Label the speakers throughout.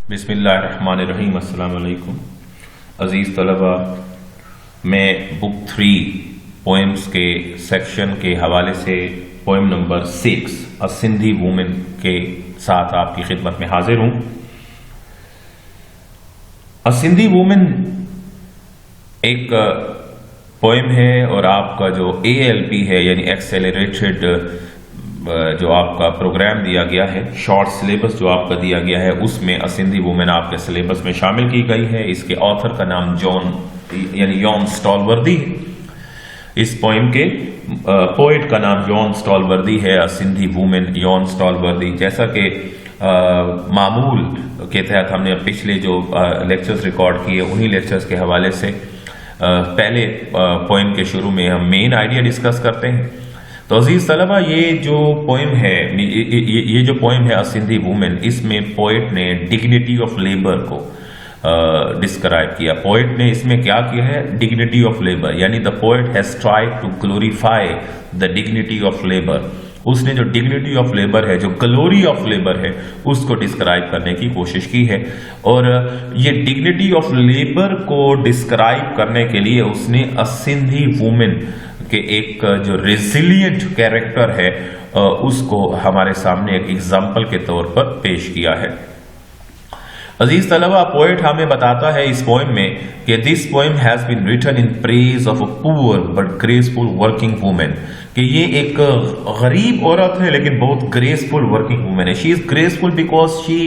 Speaker 1: बिस्मिल्लाहिर्रहमानिर्रहीम। अस्सलाम वालेकुम अज़ीज़ तलबा, मैं बुक 3 पोएम्स के सेक्शन के हवाले से पोएम नंबर 6 अ सिंधी वुमेन के साथ आपकी खिदमत में हाजिर हूँ। अ सिंधी वुमेन एक पोएम है और आपका जो ALP है यानी एक्सेलरेटेड जो आपका प्रोग्राम दिया गया है, शॉर्ट सिलेबस जो आपका दिया गया है, उसमें अ सिंधी वुमेन आपके सिलेबस में शामिल की गई है। इसके ऑथर का नाम यॉन स्टॉलवर्दी है। इस पोएम के पोएट का नाम यॉन स्टॉलवर्दी है। A Sindhi women Yon स्टॉलवर्दी। जैसा कि मामूल के तहत हमने पिछले जो लेक्चर्स रिकॉर्ड किए, उन्हीं लेक्चर्स के हवाले से पहले पोएम के शुरू में हम मेन आइडिया डिस्कस करते हैं। तो अजीज तलबा, ये जो पोएम है, ये जो पोएम है अ सिंधी वुमेन, इसमें पोएट ने डिग्निटी ऑफ लेबर को डिस्क्राइब किया। पोएट ने इसमें क्या किया है? डिग्निटी ऑफ लेबर, यानी the poet has tried to glorify the dignity of labour. उसने जो डिग्निटी ऑफ लेबर है, जो ग्लोरी ऑफ लेबर है, उसको डिस्क्राइब करने की कोशिश की है। और ये डिग्निटी ऑफ लेबर को डिस्क्राइब करने के लिए उसने अ सिंधी वुमेन के एक जो रेजिलियंट कैरेक्टर है उसको हमारे सामने एक एग्जाम्पल के तौर पर पेश किया है। अजीज तलबा, पोएट हमें बताता है इस पोएम में कि this poem has been written in praise of a poor but graceful working women, कि ये एक गरीब औरत है लेकिन बहुत ग्रेसफुल वर्किंग वुमेन है। She is graceful because she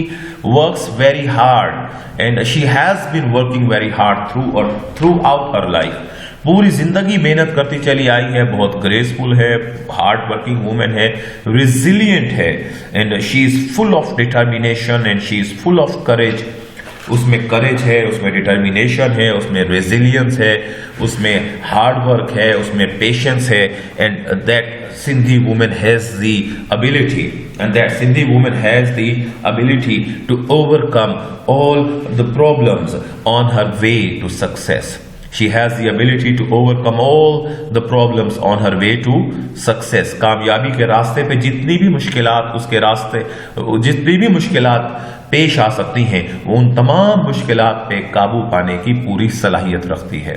Speaker 1: works very hard and she has been working very hard throughout her life. पूरी जिंदगी मेहनत करती चली आई है, बहुत ग्रेसफुल है, हार्ड वर्किंग वुमेन है, रिजिलियंट है, and she is full of determination and she is full of courage. उसमें करेज है, उसमें डिटर्मिनेशन है, उसमें रेजिलियंस है, उसमें हार्ड वर्क है, उसमें पेशेंस है। And that Sindhi women has the ability to overcome all the problems on her way to success. She has the ability to overcome all the problems on her way to success. कामयाबी के रास्ते पे जितनी भी मुश्किलात पेश आ सकती हैं, वो उन तमाम मुश्किलात पे काबू पाने की पूरी सलाहियत रखती है।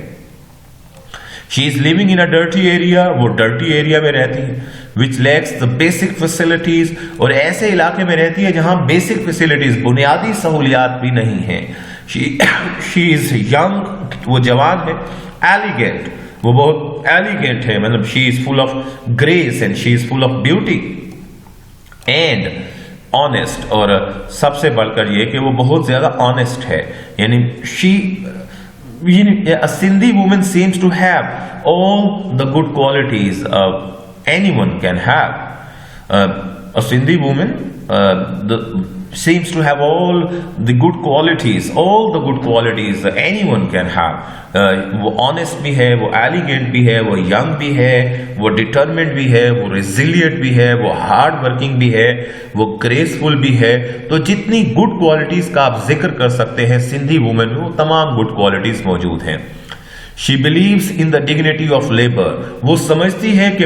Speaker 1: She is living in a dirty area, वो डर्टी एरिया में रहती है, which lacks the basic facilities, और ऐसे इलाके में रहती है जहां बेसिक फैसिलिटीज, बुनियादी सहूलियात भी नहीं है। She is young, वो जवान है, एलिगेंट, वो बहुत एलिगेंट है, मतलब she is full of grace and she is full of beauty and honest, और सबसे बढ़कर ये कि वो बहुत ज्यादा ऑनेस्ट है। यानी a Sindhi woman seems to have all the good qualities anyone can have. A Sindhi woman seems to have all the good qualities anyone can have. वो ऑनेस्ट भी है, वो एलिगेंट भी है, वो यंग भी है, वो डिटर्मिन्ड भी है, वो रेजिलियंट भी है, वो हार्ड वर्किंग भी है, वो ग्रेसफुल भी है। तो जितनी गुड क्वालिटीज का आप जिक्र कर सकते हैं सिंधी वुमेन में, वो तमाम गुड क्वालिटीज मौजूद हैं। She believes in the dignity of labor. वो समझती है कि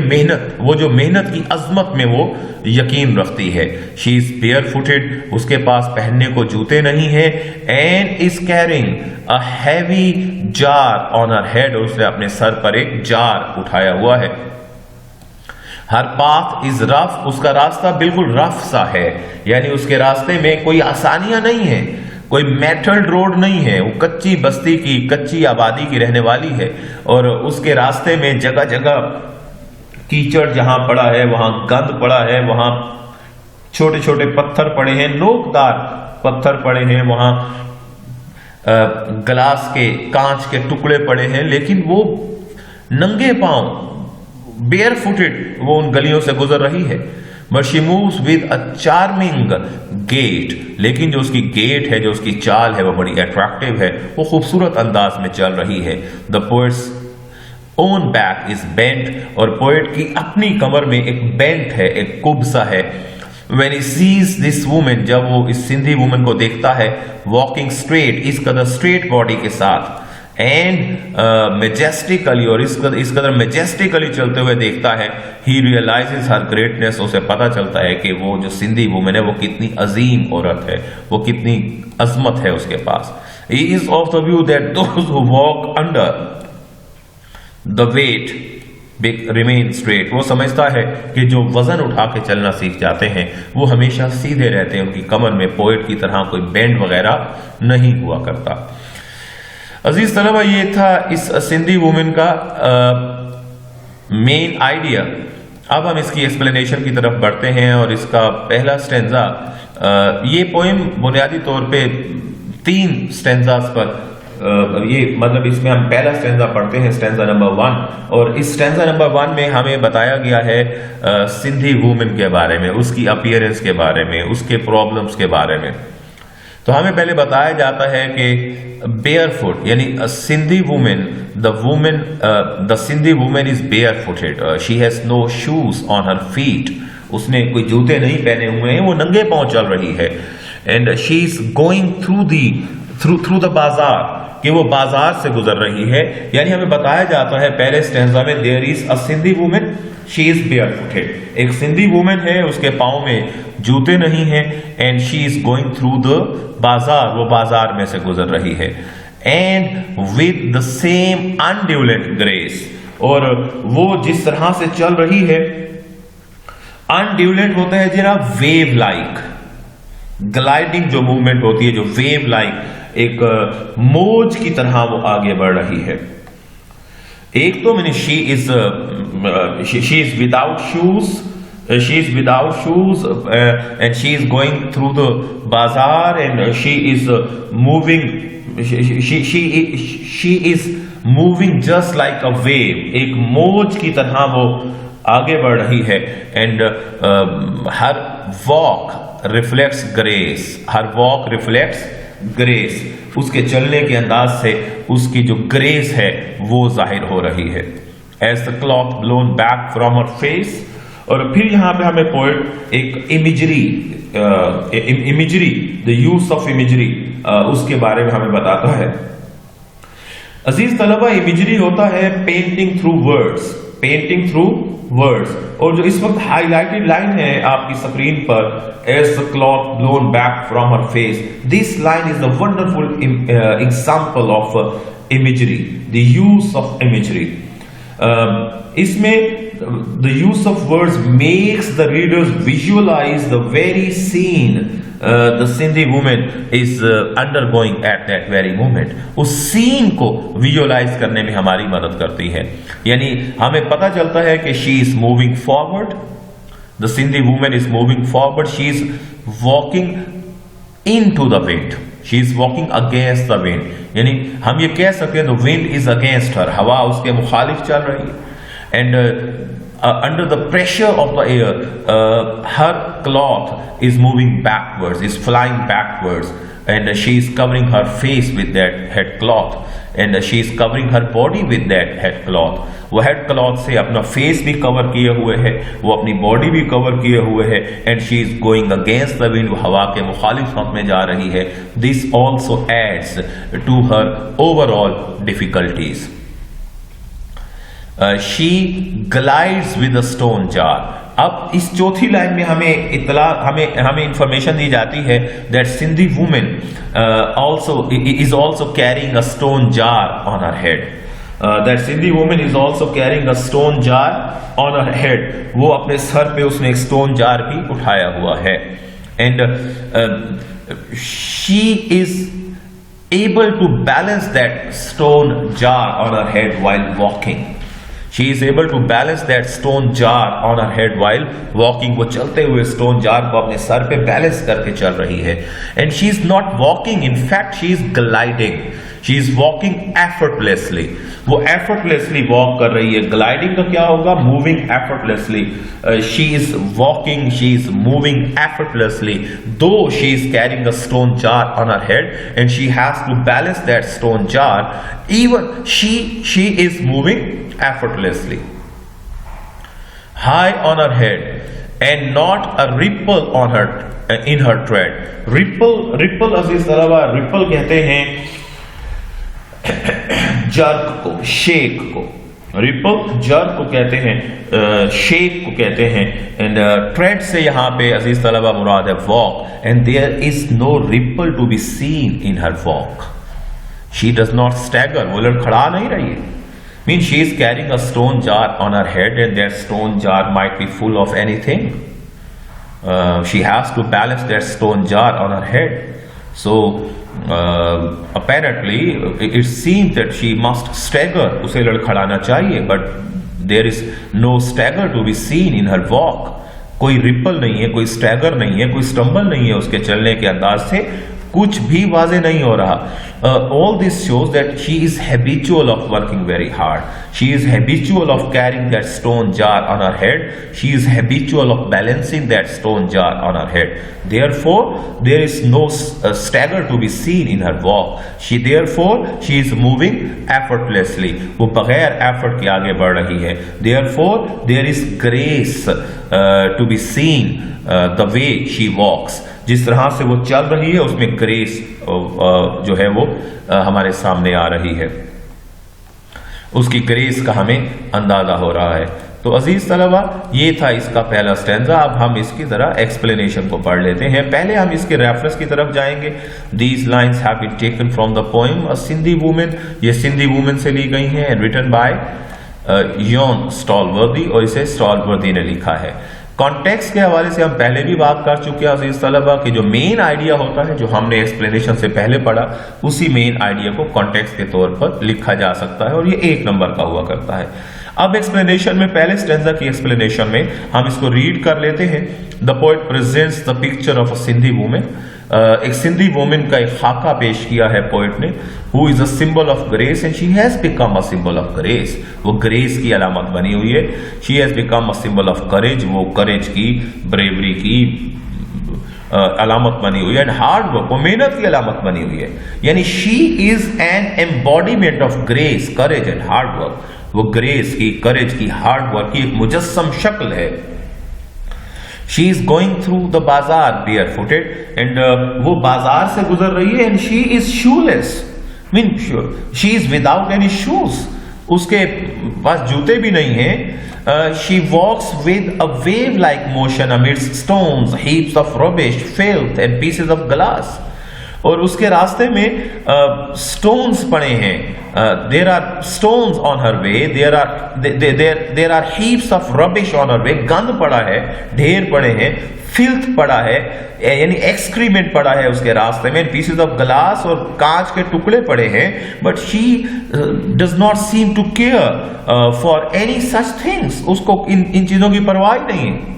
Speaker 1: वो जो मेहनत की अजमत में वो यकीन रखती है। She is barefooted, उसके पास पहनने को जूते नहीं है, and is carrying a heavy jar on her head, और उसने अपने सर पर एक जार उठाया हुआ है। Her path is rough, उसका रास्ता बिल्कुल रफ सा है, यानी उसके रास्ते में कोई आसानियां नहीं है, कोई मेटल रोड नहीं है, वो कच्ची बस्ती की, कच्ची आबादी की रहने वाली है। और उसके रास्ते में जगह जगह कीचड़ जहां पड़ा है, वहां गंद पड़ा है, वहां छोटे छोटे पत्थर पड़े हैं, नोकदार पत्थर पड़े हैं, वहां ग्लास के, कांच के टुकड़े पड़े हैं, लेकिन वो नंगे पांव, बेयर फुटेड, वो उन गलियों से गुजर रही है। But she moves with a charming gait, लेकिन जो उसकी गेट है, जो उसकी चाल है, वो बड़ी अट्रैक्टिव है, वो खूबसूरत अंदाज में चल रही है। The poets own back is bent, और पोएट की अपनी कमर में एक बेंट है, एक कुब्सा है। When he sees this woman, जब वो इस सिंधी वुमन को देखता है, वॉकिंग स्ट्रेट, इस कदर स्ट्रेट बॉडी के साथ, एंड मेजेस्टिकली, और इस कदर मेजेस्टिकली चलते हुए देखता है, ही रियलाइजेस हर ग्रेटनेस, उसे पता चलता है कि वो जो सिंधी वुमेन है वो कितनी अजीम औरत है, वो कितनी अजमत है उसके पास। He is of the view that those who walk under the weight remain straight, वो समझता है कि जो वजन उठा के चलना सीख जाते हैं वो हमेशा सीधे रहते हैं, उनकी कमर में पोएट की तरह कोई बैंड वगैरह नहीं हुआ करता। अजीज तलबा, ये था इस सिंधी वुमेन का मेन आइडिया। अब हम इसकी एक्सप्लेनेशन की तरफ बढ़ते हैं और इसका पहला स्टेंजा, ये पोएम बुनियादी तौर पे 3 स्टेंजास पर ये मतलब इसमें हम पहला स्टेंजा पढ़ते हैं, स्टेंजा नंबर 1, और इस स्टेंजा नंबर 1 में हमें बताया गया है सिंधी वुमेन के बारे में, उसकी अपीयरेंस के बारे में, उसके प्रॉब्लम्स के बारे में। तो हमें पहले बताया जाता है कि बेयरफुट यानी Sindhi women, the Sindhi women is barefooted, she has no shoes on her feet, उसने कोई जूते नहीं पहने हुए हैं, वो नंगे पांव चल रही है। And she is going through the बाजार, कि वो बाजार से गुजर रही है। यानी हमें बताया जाता है पहले स्टेंजा में, there is a Sindhi women, she is barefooted, एक सिंधी वुमेन है, उसके पांव में जूते नहीं हैं, and she is going through the bazaar, वो बाजार में से गुजर रही है। And with the same undulant grace, और वो जिस तरह से चल रही है, अनड्यूलेंट होता है जनाब वेव लाइक, ग्लाइडिंग जो मूवमेंट होती है, जो वेव लाइक एक मौज की तरह वो आगे बढ़ रही है। एक तो मैंने she is without shoes, she is without shoes and she is going through the bazaar and she is moving, she is moving just like a wave, एक मौज की तरह वो आगे बढ़ रही है। And her walk reflects grace, her walk reflects grace, उसके चलने के अंदाज से उसकी जो ग्रेस है वो जाहिर हो रही है। As the cloth blown back from her face, और फिर यहां पे हमें पोएट एक imagery, the use of imagery, उसके बारे में हमें बताता है। अजीज तलबा, इमेजरी होता है painting through words, painting through words, और जो इस वक्त हाईलाइटेड लाइन है आपकी स्क्रीन पर, as the cloth blown back from her face, this line is the wonderful example of imagery, the use of imagery. इसमें the use of words makes the readers visualize the very scene the Sindhi woman is undergoing at that very moment. उस scene को visualise करने में हमारी मदद करती है। यानी हमें पता चलता है कि she is moving forward, the Sindhi woman is moving forward, she is walking into the wind, she is walking against the wind, यानी हम ये कह सकते हैं the wind is against her, हवा उसके मुखालिफ चल रही है। And under the pressure of the air, her cloth is moving backwards, is flying backwards, and she is covering her face with that head cloth, and she is covering her body with that head cloth. वो head cloth से अपना face भी cover किए हुए है, वो अपनी body भी cover किए हुए है, and she is going against the wind, वो हवा के मुखालिफ में जा रही है। This also adds to her overall difficulties. She glides with a stone jar. अब इस चौथी लाइन में हमें इंफॉर्मेशन दी जाती है that Sindhi woman is also carrying a stone jar on her head. That Sindhi woman is also carrying a stone jar on her head. वो अपने sir पे उसने एक स्टोन जार भी उठाया हुआ है। And she is able to balance that stone jar on her head while walking. She is able to balance that stone jar on her head while walking. वो चलते हुए stone jar को अपने sir पे बैलेंस करके चल रही है। And she is not walking, in fact she is gliding. She is walking effortlessly. वो effortlessly walk कर रही है। Gliding का क्या होगा? Moving effortlessly. She is walking, she is moving effortlessly. Though she is carrying a stone jar on her head and she has to balance that stone jar, even she is moving effortlessly. High on her head and not a ripple on her in her tread. Ripple अजीज तलबा, ripple कहते हैं jerk को, shake को। Ripple jerk को कहते हैं, shake को कहते हैं। एंड ट्रेड से यहां पे अजीज तलबा मुराद है walk, and there is no ripple to be seen in her walk. She does not stagger, वो लड़खड़ा नहीं रही है। Mean she is carrying a stone jar on her head, and that stone jar might be full of anything. She has to balance that stone jar on her head. So apparently it seems that she must stagger, उसे लड़खड़ाना चाहिए, but there is no stagger to be seen in her walk. कोई ripple नहीं है, कोई stagger नहीं है, कोई stumble नहीं है उसके चलने के अंदाज से, कुछ भी वाजे नहीं हो रहा. All this shows that she is habitual of working very hard. She is habitual of carrying that stone jar on her head. She is habitual of balancing that stone jar on her head. Therefore, there is no stagger to be seen in her walk. She is moving effortlessly. वो बगैर effort के आगे बढ़ रही है. Therefore, there is grace to be seen the way she walks. जिस तरह से वो चल रही है उसमें ग्रेस जो है वो हमारे सामने आ रही है, उसकी ग्रेस का हमें अंदाजा हो रहा है. तो अजीज तलबा, ये था इसका पहला स्टैंजा. अब हम इसकी जरा एक्सप्लेनेशन को पढ़ लेते हैं. पहले हम इसके रेफरेंस की तरफ जाएंगे. These lines have been taken from the poem a Sindhi women. ये सिंधी वुमेन से ली गई हैं and written by Jon Stallworthy, और इसे स्टॉलवर्दी ने लिखा है. कॉन्टेक्स्ट के हवाले से हम पहले भी बात कर चुके हैं अजीज तलबा कि जो मेन आइडिया होता है, जो हमने एक्सप्लेनेशन से पहले पढ़ा, उसी मेन आइडिया को कॉन्टेक्स्ट के तौर पर लिखा जा सकता है, और ये 1 नंबर का हुआ करता है. अब एक्सप्लेनेशन में, पहले स्टैंजा की एक्सप्लेनेशन में हम इसको रीड कर लेते हैं. The poet presents the picture of a Sindhi women. एक सिंधी वुमेन का एक खाका पेश किया है पोएट ने. Who is a symbol of grace and she has become a symbol of grace. वो ग्रेस की अलामत बनी हुई है. She has become a symbol of courage. वो करेज की, ब्रेवरी की अलामत बनी हुई है. एंड हार्ड वर्क, वो मेहनत की अलामत बनी हुई है. यानी she is an embodiment of grace, courage and hard work. वो ग्रेस की, करेज की, हार्ड वर्क की एक मुजस्सम शक्ल है. She is going through the bazaar barefooted, and वो बाजार से गुजर रही है. and she is shoeless, mean she is without any shoes. उसके पास जूते भी नहीं हैं. She walks with a wave-like motion amidst stones, heaps of rubbish, filth and pieces of glass. और उसके रास्ते में स्टोन्स पड़े हैं. There are stones on her way. There are heaps of rubbish on her way. गंद पड़ा है, ढेर पड़े हैं. फिल्थ पड़ा है, यानी एक्सक्रीमेंट पड़ा है उसके रास्ते में. पीसेस ऑफ ग्लास, और कांच के टुकड़े पड़े हैं. But she does not seem to care for any such things. उसको इन चीजों की परवाह नहीं है.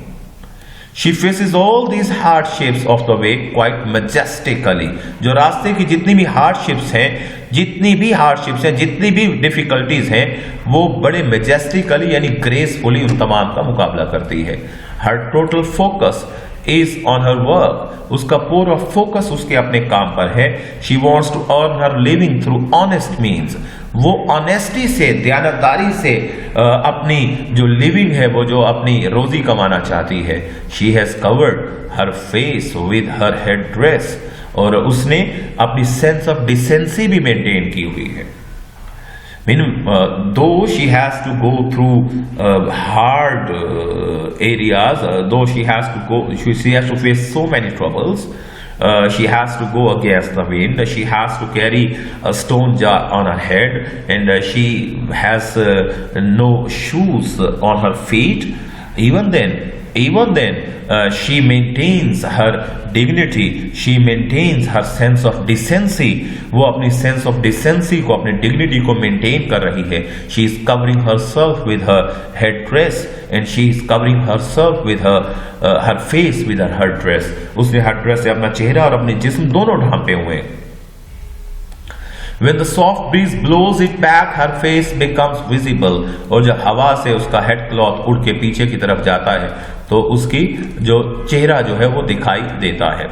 Speaker 1: She faces all these hardships of the way quite majestically. जो रास्ते की जितनी भी हार्डशिप्स हैं, जितनी भी डिफिकल्टीज हैं, वो बड़े मैजेस्टिकली यानी ग्रेसफुली उन तमाम का मुकाबला करती है. Her total focus is on her work. उसका पूरा फोकस उसके अपने काम पर है. She wants to earn her living through honest means. वो ऑनेस्टी से, दयानतदारी से अपनी जो लिविंग है, वो जो अपनी रोजी कमाना चाहती है. She has covered her face with her head dress. और उसने अपनी सेंस ऑफ डिसेंसी भी मेंटेन की हुई है. Though she has to go through hard areas, though she has to face so many troubles. She has to go against the wind. She has to carry a stone jar on her head, and she has no shoes on her feet. Even then, she maintains her dignity. She maintains her sense of decency. वो अपनी sense of decency को, अपनी dignity को maintain कर रही है. She is covering herself with her headdress, and she is covering herself with her face with her headdress. उसने headdress से अपना चेहरा और अपने जिस्म दोनों ढांपे हुए हैं. When the soft breeze blows it back, her face becomes visible. और जब हवा से उसका हेड क्लॉथ उड़ के पीछे की तरफ जाता है, तो उसकी जो चेहरा जो है वो दिखाई देता है.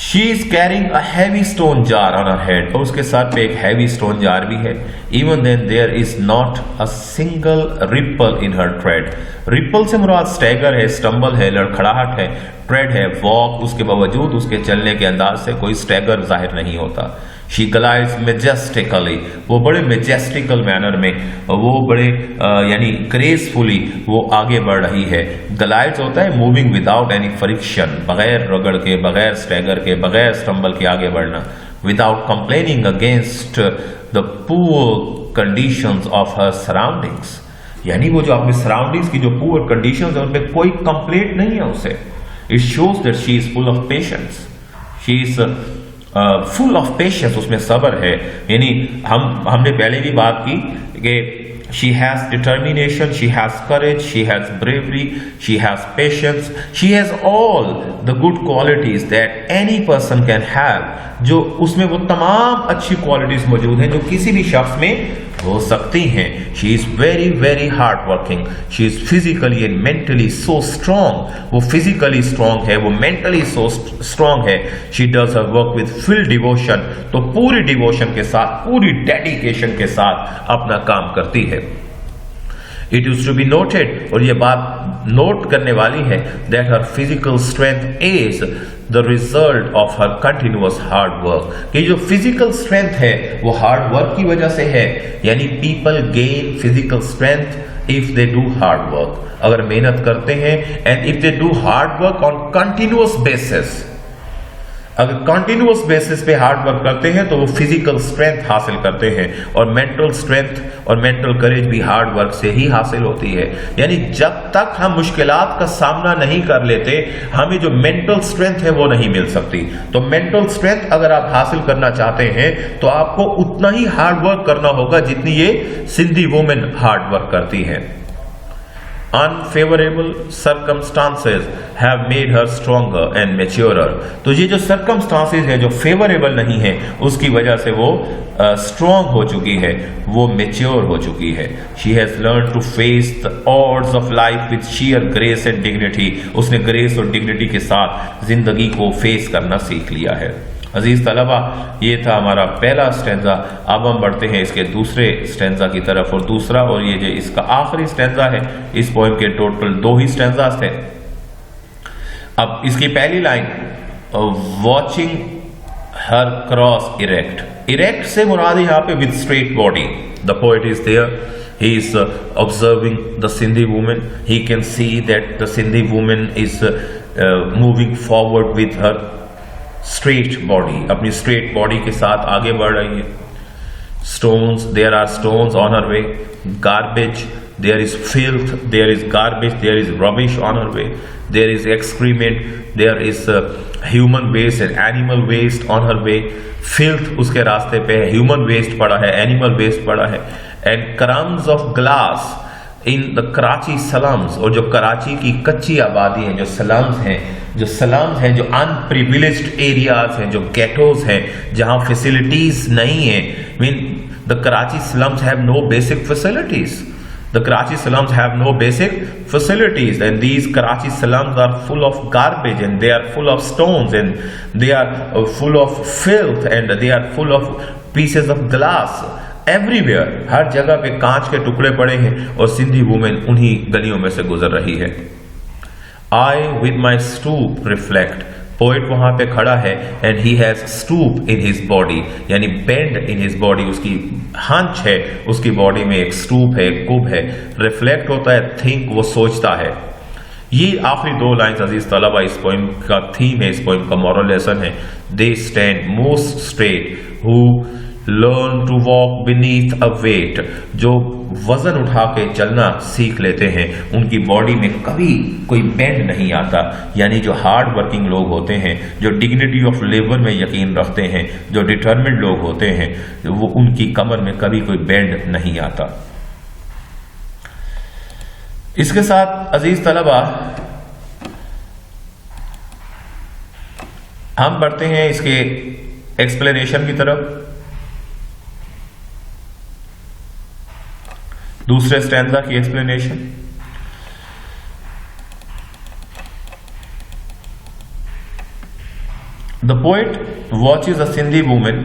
Speaker 1: She is carrying a heavy stone jar on her head. और उसके सर पे एक heavy stone jar भी है. Even then there is not a single ripple in her tread. Ripple से मुराद stagger है, stumble है, लड़खड़ाहट है. Tread है, walk. उसके बावजूद उसके चलने के अंदाज से कोई stagger जाहिर नहीं होता. शी ग्लाइड्स मेजेस्टिकली, वो बड़े मेजेस्टिकल मैनर में, वो बड़े यानी ग्रेसफुली वो आगे बढ़ रही है। ग्लाइड्स होता है मूविंग विदाउट एनी फ्रिक्शन, बगैर रगड़ के, बगैर स्टैगर के, बगैर स्टम्बल के आगे बढ़ना। Without complaining against the poor conditions of her surroundings, यानी वो जो अपने सराउंडिंग्स की जो पुअर कंडीशंस है उनमें कोई कंप्लेंट नहीं है उसे। It shows that she is full of patience, she is full of patience, उसमें सब्र है। यानी हमने पहले भी बात की कि she has determination, she has courage, she has bravery, she has patience, she has all the good qualities that any person can have, जो उसमें वो तमाम अच्छी क्वालिटीज मौजूद हैं जो किसी भी शख्स में हो सकती हैं। She is very very hard working, she is physically and mentally so strong, वो physically strong है, वो mentally so strong है। She does her work with full devotion, तो पूरी डिवोशन के साथ, पूरी डेडिकेशन के साथ अपना काम करती है। It is to be noted, और ये बात नोट करने वाली है, that her physical strength is the result of her continuous hard work, कि जो physical strength है वो hard work की वजह से है। यानी people gain physical strength if they do hard work, अगर मेहनत करते हैं, and if they do hard work on continuous basis, अगर कंटिन्यूअस बेसिस पे हार्ड वर्क करते हैं तो वो फिजिकल स्ट्रेंथ हासिल करते हैं, और मेंटल स्ट्रेंथ और मेंटल करेज भी हार्ड वर्क से ही हासिल होती है। यानी जब तक हम मुश्किलात का सामना नहीं कर लेते, हमें जो मेंटल स्ट्रेंथ है वो नहीं मिल सकती। तो मेंटल स्ट्रेंथ अगर आप हासिल करना चाहते हैं तो आपको उतना ही हार्ड वर्क करना होगा जितनी ये सिंधी वुमेन हार्ड वर्क करती है। Unfavorable circumstances have made her stronger and maturer, तो ये जो circumstances है जो favorable नहीं है उसकी वजह से वो strong हो चुकी है, वो mature हो चुकी है। She has learned to face the odds of life with sheer grace and dignity, उसने grace और dignity के साथ जिंदगी को face करना सीख लिया है। अजीज तलबा, ये था हमारा पहला स्टेंजा। अब हम बढ़ते हैं इसके दूसरे स्टेंजा की तरफ, और दूसरा और ये जो इसका आखिरी स्टेंजा है, इस पोएम के टोटल 2 ही स्टेंजास थे। अब इसकी पहली line, watching her cross erect, erect से मुराद यहाँ पे with straight body. The poet is there, he is observing the Sindhi woman, he can see that the Sindhi woman is moving forward with her straight body, अपनी straight body के साथ आगे बढ़ रही है। Stones, there are stones on her way, garbage, there is filth, there is garbage, there is rubbish on her way, there is excrement, there is human waste and animal waste on her way. Filth उसके रास्ते पे है, human waste पड़ा है, animal waste पड़ा है। And crumbs of glass in the Karachi slums, और जो कराची की कच्ची आबादी है, जो सलम्स हैं, जो सलम्स हैं, जो अनप्रिविलेज्ड एरियाज हैं, जो गेटोज हैं, जहां फैसिलिटीज नहीं है। Mean the Karachi slums have no basic facilities, the Karachi slums have no basic facilities, and these Karachi slums are full of garbage, and they are full of stones, and they are full of filth, and they are full of pieces of glass. Everywhere, हर जगह पे कांच के टुकड़े पड़े हैं, और Sindhi women उन्हीं गलियों में से गुजर रही है। I with my stoop reflect, poet वहां पे खड़ा है, and he has stoop in his body, यानी bend in his body, उसकी हंच है, उसकी बॉडी में एक stoop है, एक कुब है। रिफ्लेक्ट होता है think, वो सोचता है। ये आखिरी 2 लाइन्स अजीज तलबा इस पोएम का थीम है, इस पोएम का मॉरल लेसन है। They stand most straight who learn to walk beneath a weight, जो वजन उठा के चलना सीख लेते हैं, उनकी बॉडी में कभी कोई बेंड नहीं आता। यानी जो हार्ड वर्किंग लोग होते हैं, जो डिग्निटी ऑफ लेबर में यकीन रखते हैं, जो डिटर्मिन्ड लोग होते हैं, वो उनकी कमर में कभी कोई बेंड नहीं आता। इसके साथ अजीज तलबा हम बढ़ते हैं इसके एक्सप्लेनेशन की तरफ। दूसरे स्टैंजा की explanation, the poet watches a Sindhi women,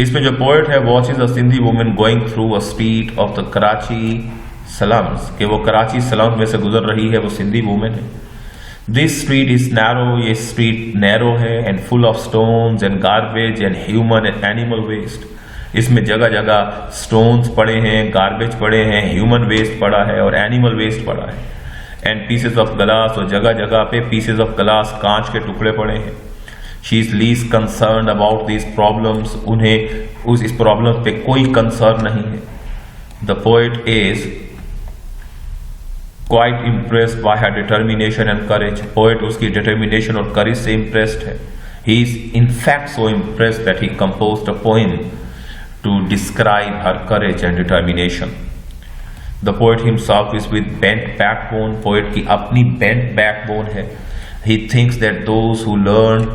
Speaker 1: इसमें जो पोएट है watches a Sindhi women going through a street of the Karachi slums, कि वो कराची सलम्स में से गुजर रही है, वो सिंधी वुमेन है। दिस स्ट्रीट इज नैरो, ये स्ट्रीट नैरो है and full of stones and garbage and human and animal waste. इसमें जगह जगह स्टोन्स पड़े हैं, गार्बेज पड़े हैं, ह्यूमन वेस्ट पड़ा है और एनिमल वेस्ट पड़ा है। एंड पीसेस ऑफ ग्लास, और जगह जगह पे पीसेस ऑफ ग्लास, कांच के टुकड़े पड़े हैं। She is least concern about this problems, उन्हें इस प्रॉब्लम पे कोई कंसर्न नहीं है। The poet is quite impressed by her determination and courage. Poet उसकी डिटर्मिनेशन और करेज से इम्प्रेस्ड है। He is in fact so impressed that he composed a poem to describe her courage and determination. The poet himself is with bent backbone, poet की अपनी bent backbone है। He thinks that those who learn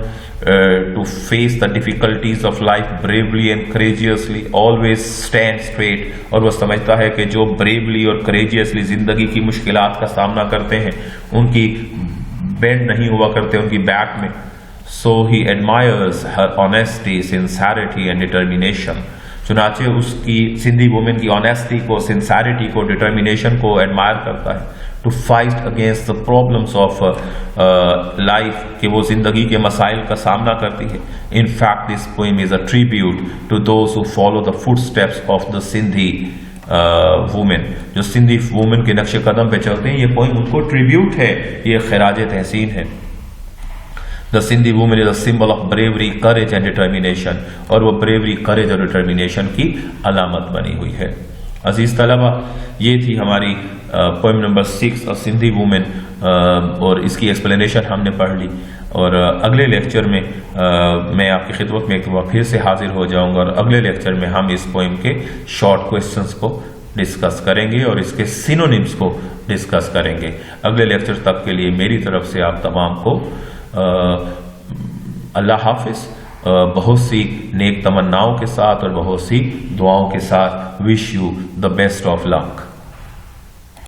Speaker 1: to face the difficulties of life bravely and courageously always stand straight, और वह समझता है कि जो bravely और courageously जिंदगी की मुश्किलात का सामना करते हैं उनकी बेंड नहीं हुआ करते उनकी बैक में। So he admires her honesty, sincerity and determination. चुनाचे उसकी सिंधी वुमेन की ऑनेस्टी को, सिंसैरिटी को, डिटर्मिनेशन को एडमायर करता है। To fight against the problems of life, कि वो जिंदगी के मसाइल का सामना करती है। In fact this poem is a tribute to those who follow the footsteps of the Sindhi women. जो सिंधी वुमेन के नक्शे कदम पे चलते हैं, ये पोएम उनको ट्रिब्यूट है, ये खिराज तहसीन है। The Sindhi women is a symbol of bravery, courage and determination, और वो ब्रेवरी, करेज और डिटर्मिनेशन की अलामत बनी हुई है। अजीज तलबा, ये थी हमारी पोएम नंबर 6 अ सिंधी वुमेन, और इसकी एक्सप्लेनेशन हमने पढ़ ली। और अगले लेक्चर में मैं आपकी खिदमत में एक बार फिर से हाजिर हो जाऊंगा, और अगले लेक्चर में हम इस पोएम के शॉर्ट क्वेश्चंस को डिस्कस करेंगे और इसके सिनोनिम्स को डिस्कस करेंगे। अगले लेक्चर तक के लिए मेरी तरफ से आप तमाम को अल्लाह हाफिज। बहुत सी नेक तमन्नाओं के साथ और बहुत सी दुआओं के साथ wish you the best of luck.